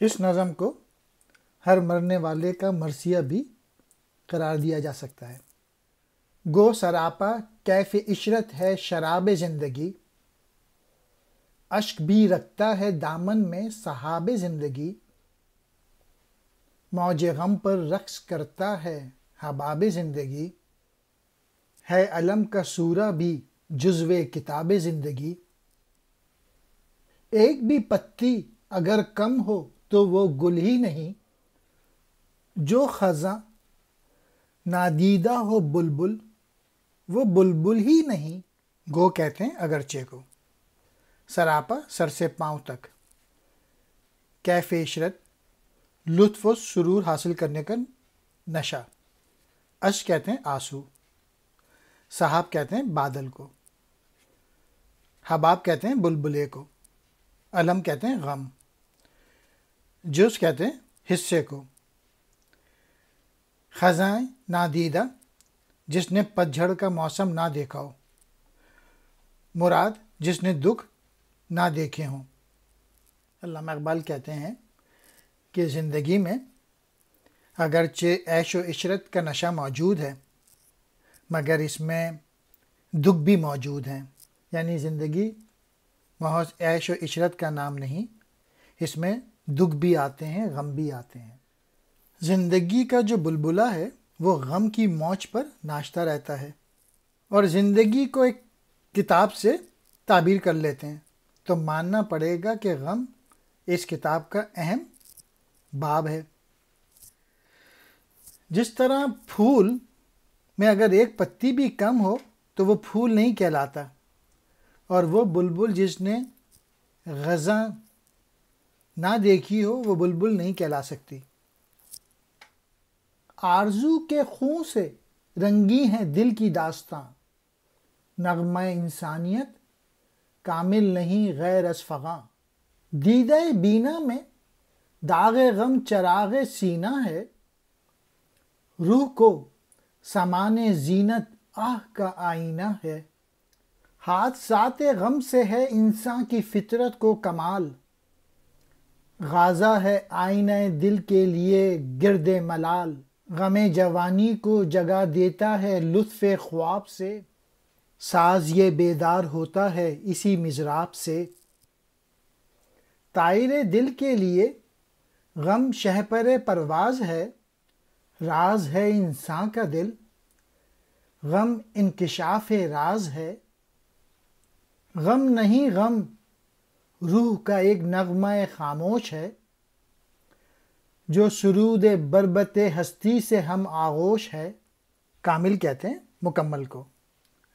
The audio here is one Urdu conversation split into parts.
اس نظم کو ہر مرنے والے کا مرثیہ بھی قرار دیا جا سکتا ہے۔ گو سراپا کیف عشرت ہے شراب زندگی، اشک بھی رکھتا ہے دامن میں سحاب زندگی، موج غم پر رقص کرتا ہے حباب زندگی، ہے علم کا سورہ بھی جزو کتاب زندگی، ایک بھی پتی اگر کم ہو تو وہ گل ہی نہیں، جو خزاں نادیدہ ہو بلبل وہ بلبل ہی نہیں۔ گو کہتے ہیں اگرچہ کو، سراپا سر سے پاؤں تک، کیف عشرت لطف و سرور حاصل کرنے کا نشہ، اشک کہتے ہیں آنسو، سحاب کہتے ہیں بادل کو، حباب کہتے ہیں بلبلے کو، علم کہتے ہیں غم، جز کہتے ہیں حصے کو، خزاں نادیدہ جس نے پتجھڑ کا موسم نہ دیکھا ہو، مراد جس نے دکھ نہ دیکھے ہوں۔ علامہ اقبال کہتے ہیں کہ زندگی میں اگرچہ عیش و عشرت کا نشہ موجود ہے مگر اس میں دکھ بھی موجود ہیں، یعنی زندگی محض عیش و عشرت کا نام نہیں، اس میں دکھ بھی آتے ہیں، غم بھی آتے ہیں۔ زندگی کا جو بلبلہ ہے وہ غم کی موج پر ناچتا رہتا ہے، اور زندگی کو ایک کتاب سے تعبیر کر لیتے ہیں تو ماننا پڑے گا کہ غم اس کتاب کا اہم باب ہے۔ جس طرح پھول میں اگر ایک پتی بھی کم ہو تو وہ پھول نہیں کہلاتا، اور وہ بلبل جس نے غزاں نہ دیکھی ہو وہ بلبل نہیں کہلا سکتی۔ آرزو کے خون سے رنگی ہے دل کی داستاں، نغمہ انسانیت کامل نہیں غیر از فغاں، دیدہ بینا میں داغ غم چراغ سینہ ہے، روح کو سامان زینت آہ کا آئینہ ہے، حادثات غم سے ہے انسان کی فطرت کو کمال، غازہ ہے آئینہ دل کے لیے گرد ملال، غم جوانی کو جگہ دیتا ہے لطف خواب سے، ساز یہ بیدار ہوتا ہے اسی مضراب سے، طائر دل کے لیے غم شہپر پرواز ہے، راز ہے انسان کا دل، غم انکشاف راز ہے، غم نہیں غم روح کا ایک نغمہ خاموش ہے، جو سرود بربط ہستی سے ہم آغوش ہے۔ کامل کہتے ہیں مکمل کو،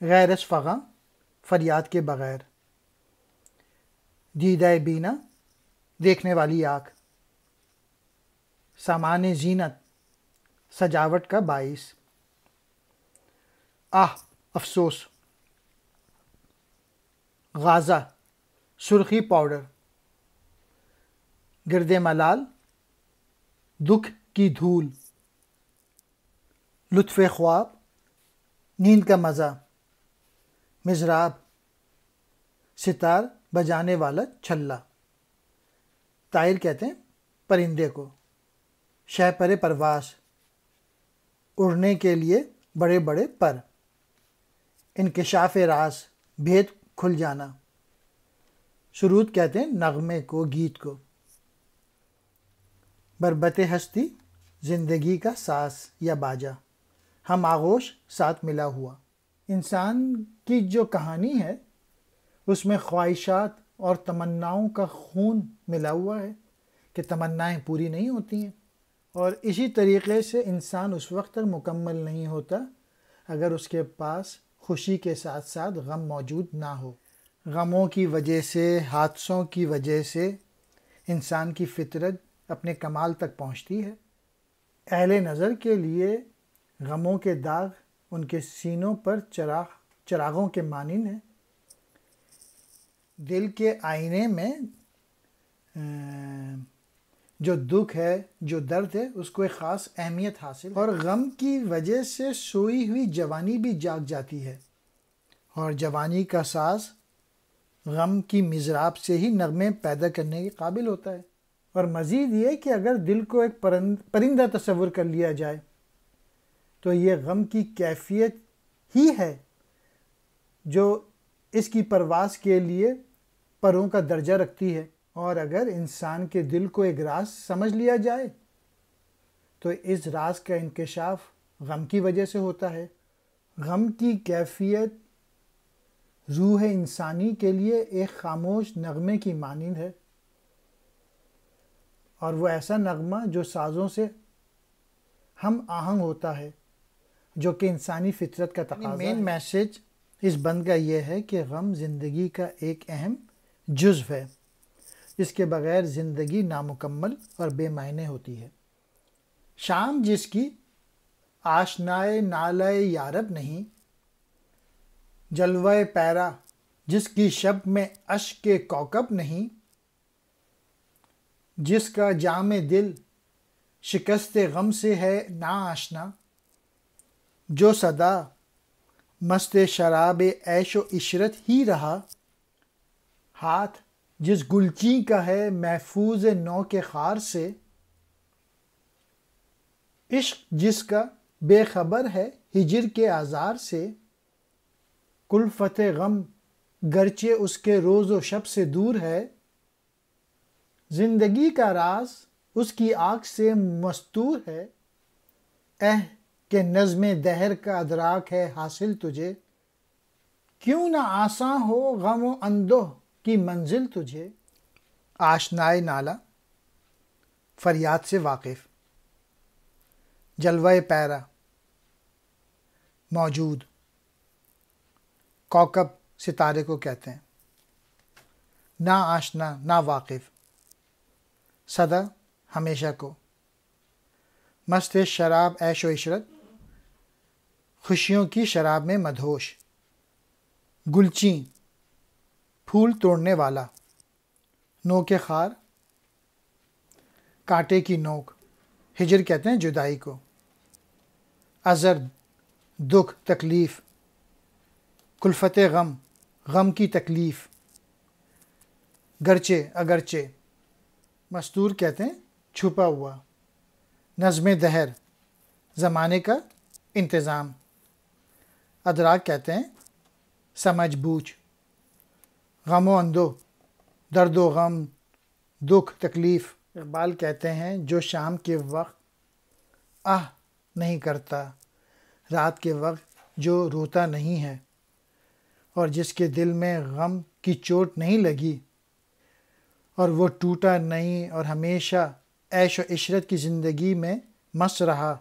غیر از فغاں فریاد کے بغیر، دیدہ بینا دیکھنے والی آنکھ، سامان زینت سجاوٹ کا باعث، آہ افسوس، غازہ سرخی پاؤڈر، گرد ملال دکھ کی دھول، لطف خواب نیند کا مزہ، مضراب ستار بجانے والا چھلا، طائر کہتے ہیں پرندے کو، شہپر پرواز اڑنے کے لیے بڑے بڑے پر، انکشاف راز بھید کھل جانا، سرود کہتے ہیں نغمے کو گیت کو، بربط ہستی زندگی کا ساز یا باجا، ہم آغوش ساتھ ملا ہوا۔ انسان کی جو کہانی ہے اس میں خواہشات اور تمناؤں کا خون ملا ہوا ہے کہ تمنائیں پوری نہیں ہوتی ہیں، اور اسی طریقے سے انسان اس وقت تک مکمل نہیں ہوتا اگر اس کے پاس خوشی کے ساتھ ساتھ غم موجود نہ ہو۔ غموں کی وجہ سے، حادثوں کی وجہ سے انسان کی فطرت اپنے کمال تک پہنچتی ہے۔ اہل نظر کے لیے غموں کے داغ ان کے سینوں پر چراغوں کے مانند ہیں۔ دل کے آئینے میں جو دکھ ہے، جو درد ہے، اس کو ایک خاص اہمیت حاصل ہے، اور غم کی وجہ سے سوئی ہوئی جوانی بھی جاگ جاتی ہے، اور جوانی کا ساز غم کی مضراب سے ہی نغمے پیدا کرنے کے قابل ہوتا ہے، اور مزید یہ کہ اگر دل کو ایک پرندہ تصور کر لیا جائے تو یہ غم کی کیفیت ہی ہے جو اس کی پرواز کے لیے پروں کا درجہ رکھتی ہے۔ اور اگر انسان کے دل کو ایک راز سمجھ لیا جائے تو اس راز کا انکشاف غم کی وجہ سے ہوتا ہے۔ غم کی کیفیت روح انسانی کے لیے ایک خاموش نغمے کی مانند ہے، اور وہ ایسا نغمہ جو سازوں سے ہم آہنگ ہوتا ہے، جو کہ انسانی فطرت کا تقاضا ہے۔ مین میسج اس بند کا یہ ہے کہ غم زندگی کا ایک اہم جزو ہے، جس کے بغیر زندگی نامکمل اور بے معنی ہوتی ہے۔ شام جس کی آشنائے نالۂ یارب نہیں، جلوہ پیرا جس کی شب میں اشک کوکب نہیں، جس کا جام دل شکست غم سے ہے نا آشنا، جو صدا مست شراب عیش و عشرت ہی رہا، ہاتھ جس گلچین کا ہے محفوظ نو کے خار سے، عشق جس کا بے خبر ہے ہجر کے آزار سے، کلفت غم گرچہ اس کے روز و شب سے دور ہے، زندگی کا راز اس کی آنکھ سے مستور ہے، کہ نظم دہر کا ادراک ہے حاصل تجھے، کیوں نہ آساں ہو غم و اندوہ کی منزل تجھے۔ آشنائے نالہ فریاد سے واقف، جلوہ پیرا موجود، کوکب ستارے کو کہتے ہیں، نا آشنا نا واقف، سدا ہمیشہ کو، مست شراب عیش و عشرت خوشیوں کی شراب میں مدہوش، گلچین پھول توڑنے والا، نو کے خار کانٹے کی نوک، ہجر کہتے ہیں جدائی کو، ازر دکھ تکلیف، کلفت غم غم کی تکلیف، گرچہ اگرچہ، مستور کہتے ہیں چھپا ہوا، نظم دہر زمانے کا انتظام، ادراک کہتے ہیں سمجھ بوجھ، غم و اندو درد و غم دکھ تکلیف۔ اقبال کہتے ہیں جو شام کے وقت آہ نہیں کرتا، رات کے وقت جو روتا نہیں ہے، اور جس کے دل میں غم کی چوٹ نہیں لگی اور وہ ٹوٹا نہیں اور ہمیشہ عیش و عشرت کی زندگی میں مست رہا،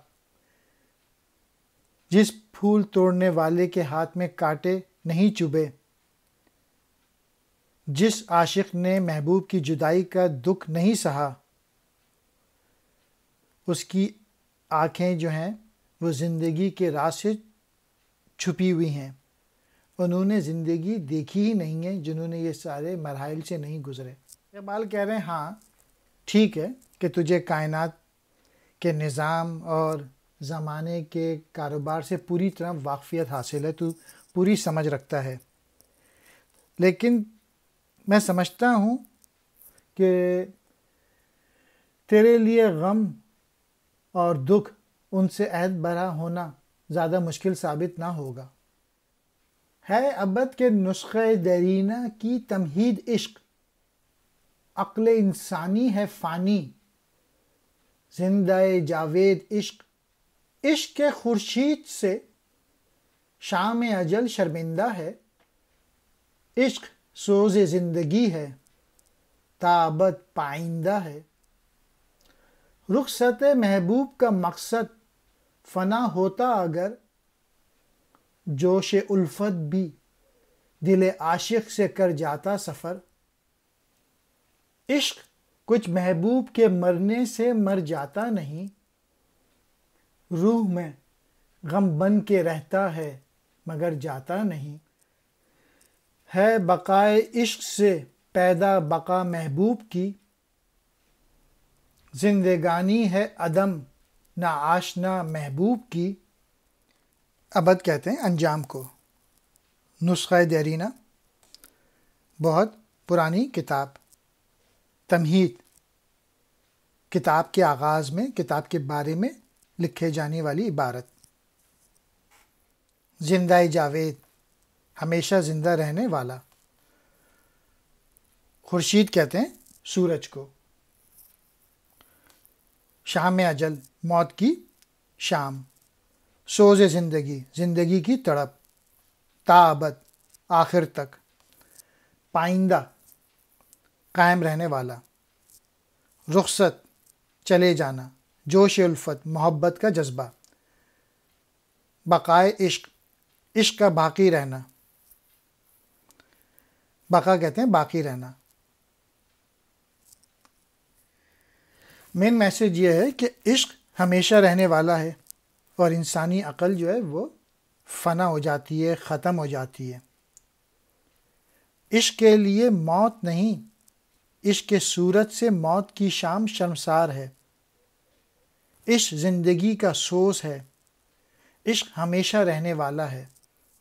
جس پھول توڑنے والے کے ہاتھ میں کانٹے نہیں چبھے، جس عاشق نے محبوب کی جدائی کا دکھ نہیں سہا، اس کی آنکھیں جو ہیں وہ زندگی کے راز سے چھپی ہوئی ہیں، انہوں نے زندگی دیکھی ہی نہیں ہے جنہوں نے یہ سارے مراحل سے نہیں گزرے۔ اقبال کہہ رہے ہیں ہاں ٹھیک ہے کہ تجھے کائنات کے نظام اور زمانے کے کاروبار سے پوری طرح واقفیت حاصل ہے، تو پوری سمجھ رکھتا ہے، لیکن میں سمجھتا ہوں کہ تیرے لیے غم اور دکھ ان سے عہد برا ہونا زیادہ مشکل ثابت نہ ہوگا۔ ہے ابد کے نسخہ دیرینہ کی تمہید عشق، عقل انسانی ہے فانی، زندہ جاوید عشق، عشق کے خورشید سے شام اجل شرمندہ ہے، عشق سوز زندگی ہے تا ابد پائندہ ہے، رخصت محبوب کا مقصد فنا ہوتا اگر، جوش الفت بھی دل عاشق سے کر جاتا سفر، عشق کچھ محبوب کے مرنے سے مر جاتا نہیں، روح میں غم بن کے رہتا ہے مگر جاتا نہیں، ہے بقائے عشق سے پیدا بقا محبوب کی، زندگانی ہے عدم نہ آشنا محبوب کی۔ ابد کہتے ہیں انجام کو۔ نسخہ دیرینہ بہت پرانی کتاب، تمہید کتاب کے آغاز میں کتاب کے بارے میں لکھے جانے والی عبارت۔ زندہ جاوید، ہمیشہ زندہ رہنے والا۔ خورشید کہتے ہیں سورج کو۔ شام اجل، موت کی شام۔ سوز زندگی، زندگی کی تڑپ۔ تابد، آخر تک۔ پائندہ، قائم رہنے والا۔ رخصت، چلے جانا۔ جوش الفت، محبت کا جذبہ۔ بقائے عشق، عشق کا باقی رہنا۔ بقا کہتے ہیں باقی رہنا۔ مین میسج یہ ہے کہ عشق ہمیشہ رہنے والا ہے اور انسانی عقل جو ہے وہ فنا ہو جاتی ہے، ختم ہو جاتی ہے۔ عشق کے لیے موت نہیں، عشق کے صورت سے موت کی شام شرمسار ہے۔ عشق زندگی کا سوز ہے، عشق ہمیشہ رہنے والا ہے۔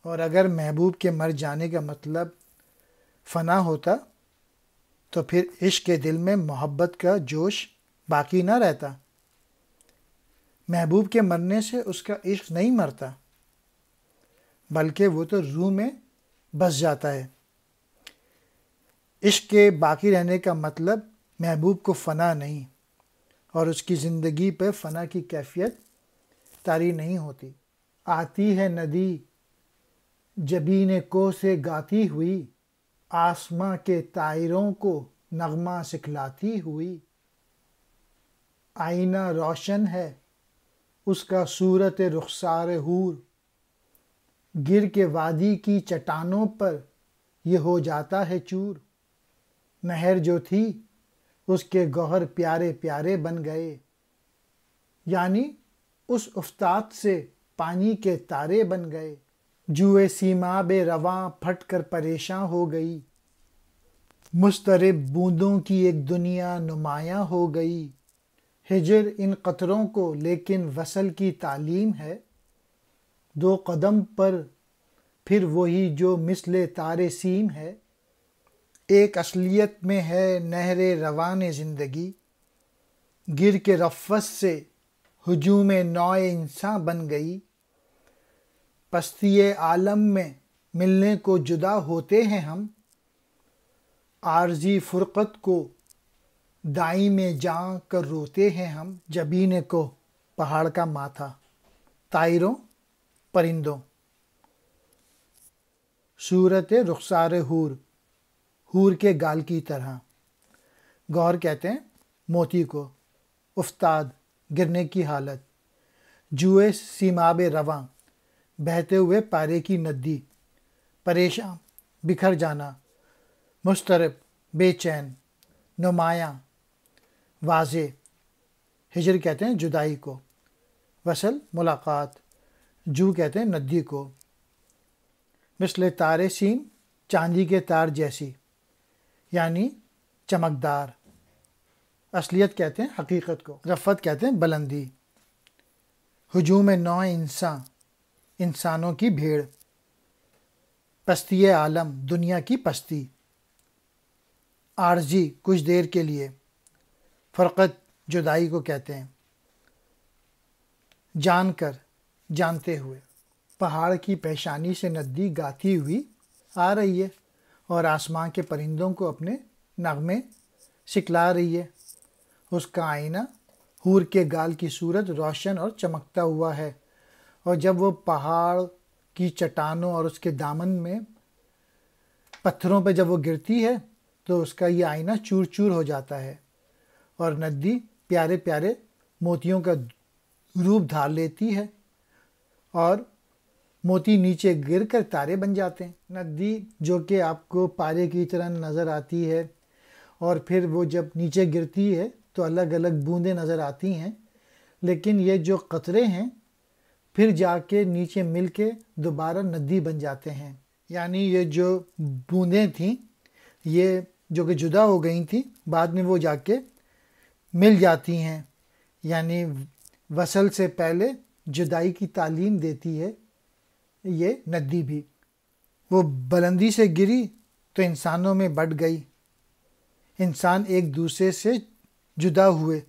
اور اگر محبوب کے مر جانے کا مطلب فنا ہوتا تو پھر عشق کے دل میں محبت کا جوش باقی نہ رہتا۔ محبوب کے مرنے سے اس کا عشق نہیں مرتا، بلکہ وہ تو روح میں بس جاتا ہے۔ عشق کے باقی رہنے کا مطلب محبوب کو فنا نہیں اور اس کی زندگی پہ فنا کی کیفیت طاری نہیں ہوتی۔ آتی ہے ندی جبین کو سے گاتی ہوئی، آسماں کے طائروں کو نغمہ سکھلاتی ہوئی۔ آئینہ روشن ہے اس کا صورت رخسار حور، گر کے وادی کی چٹانوں پر یہ ہو جاتا ہے چور۔ نہر جو تھی اس کے گوہر پیارے پیارے بن گئے، یعنی اس افتاد سے پانی کے تارے بن گئے۔ جوئے سیماب رواں پھٹ کر پریشاں ہو گئی، مضطرب بوندوں کی ایک دنیا نمایاں ہو گئی۔ ہجر ان قطروں کو لیکن وصل کی تعلیم ہے، دو قدم پر پھر وہی جو مثل تار سیم ہے۔ ایک اصلیت میں ہے نہر روان زندگی، گر کے رفس سے ہجوم نوع انساں بن گئی۔ پستی عالم میں ملنے کو جدا ہوتے ہیں ہم، عارضی فرقت کو دائی میں جاں کر روتے ہیں ہم۔ جبین کو، پہاڑ کا ماتھا۔ طائروں، پرندوں۔ صورت رخسار حور، حور کے گال کی طرح۔ گوہر کہتے ہیں موتی کو۔ افتاد، گرنے کی حالت۔ جوئے سیماب رواں، بہتے ہوئے پارے کی ندی۔ پریشاں، بکھر جانا۔ مضطرب، بے چین۔ نمایاں، واضح۔ ہجر کہتے ہیں جدائی کو۔ وصل، ملاقات۔ جو کہتے ہیں ندی کو۔ مثل تار سیم، چاندی کے تار جیسی، یعنی چمکدار۔ اصلیت کہتے ہیں حقیقت کو۔ رفت کہتے ہیں بلندی۔ ہجوم نوع انسان، انسانوں کی بھیڑ۔ پستی عالم، دنیا کی پستی۔ عارضی، کچھ دیر کے لیے۔ فرقت، جدائی کو کہتے ہیں۔ جان کر، جانتے ہوئے۔ پہاڑ کی پیشانی سے ندی گاتی ہوئی آ رہی ہے اور آسمان کے پرندوں کو اپنے نغمے سکھلا رہی ہے۔ اس کا آئینہ حور کے گال کی صورت روشن اور چمکتا ہوا ہے، اور جب وہ پہاڑ کی چٹانوں اور اس کے دامن میں پتھروں پہ جب وہ گرتی ہے تو اس کا یہ آئینہ چور چور ہو جاتا ہے، اور ندی پیارے پیارے موتیوں کا روپ دھار لیتی ہے اور موتی نیچے گر کر تارے بن جاتے ہیں۔ ندی جو کہ آپ کو پارے کی طرح نظر آتی ہے اور پھر وہ جب نیچے گرتی ہے تو الگ الگ بوندیں نظر آتی ہیں، لیکن یہ جو قطرے ہیں پھر جا کے نیچے مل کے دوبارہ ندی بن جاتے ہیں۔ یعنی یہ جو بوندیں تھیں یہ جو کہ جدا ہو گئی تھیں بعد میں وہ جا کے مل جاتی ہیں، یعنی وصل سے پہلے جدائی کی تعلیم دیتی ہے یہ ندی بھی۔ وہ بلندی سے گری تو انسانوں میں بٹ گئی، انسان ایک دوسرے سے جدا ہوئے،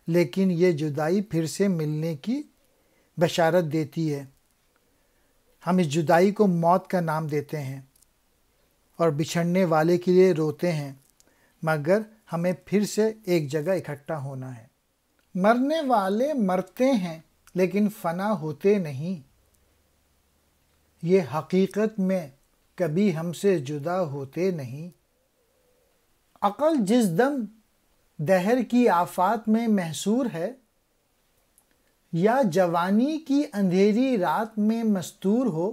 لیکن یہ جدائی پھر سے ملنے کی بشارت دیتی ہے۔ ہم اس جدائی کو موت کا نام دیتے ہیں اور بچھڑنے والے کے لیے روتے ہیں، مگر ہمیں پھر سے ایک جگہ اکٹھا ہونا ہے۔ مرنے والے مرتے ہیں لیکن فنا ہوتے نہیں، یہ حقیقت میں کبھی ہم سے جدا ہوتے نہیں۔ عقل جس دم دہر کی آفات میں محصور ہے، یا جوانی کی اندھیری رات میں مستور ہو،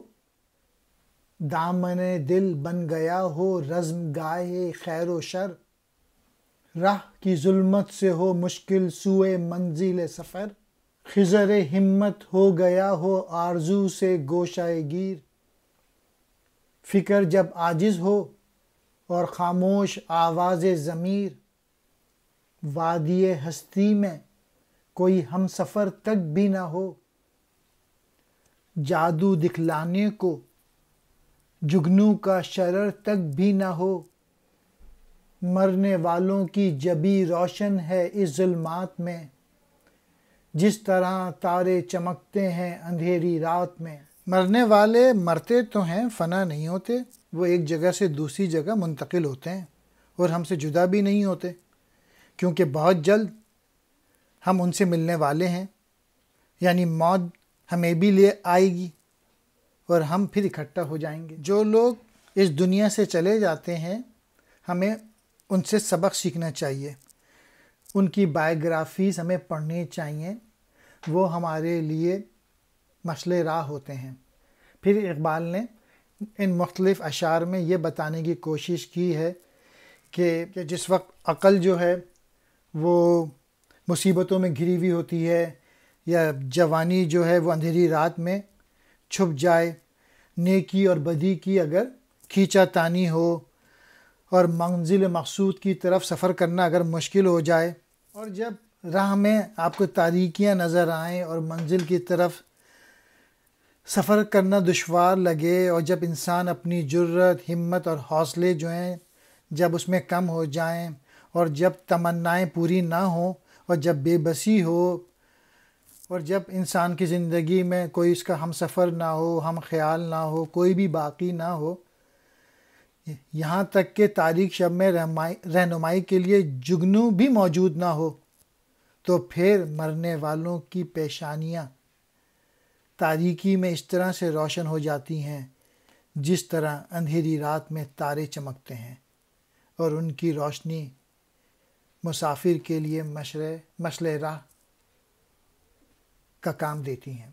دامن دل بن گیا ہو رزم گاہے خیر و شر، راہ کی ظلمت سے ہو مشکل سوئے منزل سفر، خضر ہمت ہو گیا ہو آرزو سے گوشہ گیر، فکر جب عاجز ہو اور خاموش آواز ضمیر، وادی ہستی میں کوئی ہم سفر تک بھی نہ ہو، جادو دکھلانے کو جگنو کا شرر تک بھی نہ ہو، مرنے والوں کی جبیں روشن ہے اس ظلمات میں، جس طرح تارے چمکتے ہیں اندھیری رات میں۔ مرنے والے مرتے تو ہیں، فنا نہیں ہوتے، وہ ایک جگہ سے دوسری جگہ منتقل ہوتے ہیں اور ہم سے جدا بھی نہیں ہوتے، کیونکہ بہت جلد ہم ان سے ملنے والے ہیں، یعنی موت ہمیں بھی لے آئے گی اور ہم پھر اکٹھا ہو جائیں گے۔ جو لوگ اس دنیا سے چلے جاتے ہیں، ہمیں ان سے سبق سیکھنا چاہیے، ان کی بائیوگرافیز ہمیں پڑھنی چاہیے، وہ ہمارے لیے مشعل راہ ہوتے ہیں۔ پھر اقبال نے ان مختلف اشعار میں یہ بتانے کی کوشش کی ہے کہ جس وقت عقل جو ہے وہ مصیبتوں میں گھری ہوئی ہوتی ہے، یا جوانی جو ہے وہ اندھیری رات میں چھپ جائے، نیکی اور بدی کی اگر کھینچا تانی ہو، اور منزل مقصود کی طرف سفر کرنا اگر مشکل ہو جائے، اور جب راہ میں آپ کو تاریکیاں نظر آئیں اور منزل کی طرف سفر کرنا دشوار لگے، اور جب انسان اپنی جرت، ہمت اور حوصلے جو ہیں جب اس میں کم ہو جائیں، اور جب تمنائیں پوری نہ ہوں، اور جب بے بسی ہو، اور جب انسان کی زندگی میں کوئی اس کا ہم سفر نہ ہو، ہم خیال نہ ہو، کوئی بھی باقی نہ ہو، یہاں تک کہ تاریک شب میں رہنمائی کے لیے جگنو بھی موجود نہ ہو، تو پھر مرنے والوں کی پیشانیاں تاریکی میں اس طرح سے روشن ہو جاتی ہیں جس طرح اندھیری رات میں تارے چمکتے ہیں، اور ان کی روشنی مسافر کے لیے مشعل راہ کا کام دیتی ہیں۔